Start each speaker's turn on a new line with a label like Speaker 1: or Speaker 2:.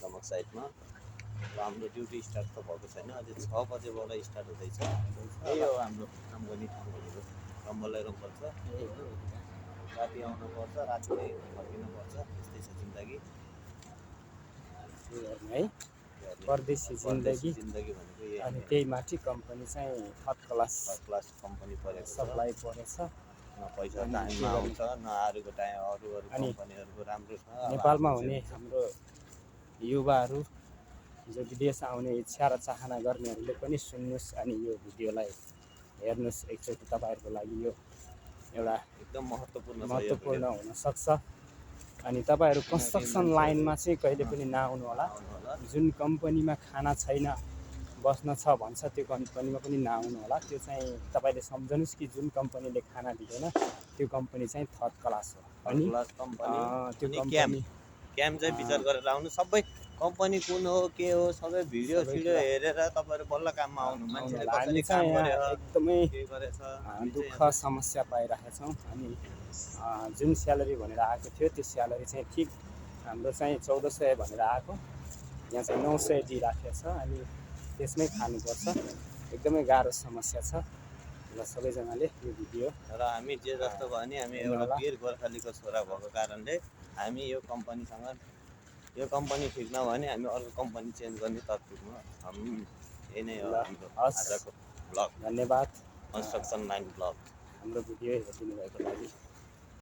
Speaker 1: समक साइडमा। र हाम्रो ड्युटी स्टार्ट त भएको छैन, अझै 6 बजेबाट स्टार्ट हुँदैछ। यही हो हाम्रो काम गर्ने ठाउँ भनेको, रम्बलै रम्बल छ। राति आउनुपर्छ, राति नै फर्किनुपर्छ, यस्तै छ जिन्दगी
Speaker 2: है। परदेशी जिन्दगी
Speaker 1: भनेको यही।
Speaker 2: अनि त्यही माथि कम्पनी चाहिँ थर्ड
Speaker 1: क्लास कम्पनी परेको छ।
Speaker 2: सप्लाई परेछ।
Speaker 1: न पैसा टाइममा आउँछ, न अरूको टाइम अरू कम्पनीहरूको राम्रो छ।
Speaker 2: नेपालमा हुने हाम्रो युवाहरू जो विदेश आउने इच्छा र चाहना गर्नेहरूले पनि सुन्नुहोस् अनि यो भिडियोलाई हेर्नुहोस् एकचोटि। तपाईँहरूको लागि यो एउटा
Speaker 1: एकदम
Speaker 2: महत्त्वपूर्ण हुनसक्छ। अनि तपाईँहरू कन्स्ट्रक्सन लाइनमा चाहिँ कहिले पनि नआउनु होला। जुन कम्पनीमा खाना छैन, बस्न छ भन्छ त्यो कम्पनीमा पनि नआउनु होला। त्यो चाहिँ तपाईँले सम्झनुहोस् कि जुन कम्पनीले खाना दिँदैन त्यो कम्पनी चाहिँ थर्ड क्लास हो। अनि
Speaker 1: त्यो कम्पनी क्याम चाहिँ विचार गरेर आउनु। सबै कम्पनी कुन हो के हो सबै भिडियो हेरेर तपाईँहरू बल्ल काममा आउनु। मान्छेले कसरी काम गर्यो,
Speaker 2: एकदमै
Speaker 1: के गरेछ,
Speaker 2: दुःख समस्या पाइरहेका छौँ। अनि जुन स्यालेरी भनेर आएको थियो त्यो स्यालेरी चाहिँ ठिक हाम्रो चाहिँ 1400 भनेर आएको, यहाँ चाहिँ 900 दिइराखेको छ। अनि त्यसमै खानुपर्छ। एकदमै गाह्रो समस्या छ। र सबैजनाले यो भिडियो
Speaker 1: र हामी जे जस्तो भयो नि, हामी एउटा वीर गोर्खालीको छोरा भएको कारणले हामी यो कम्पनी ठिक नभयो भने हामी अर्को कम्पनी चेन्ज गर्ने तर्फमा छौँ। यही नै हो हाम्रो आजको ब्लग।
Speaker 2: धन्यवाद
Speaker 1: कन्स्ट्रक्सन लाइन ब्लग।
Speaker 2: हाम्रो भिडियो हेरिदिनु भएको लागि।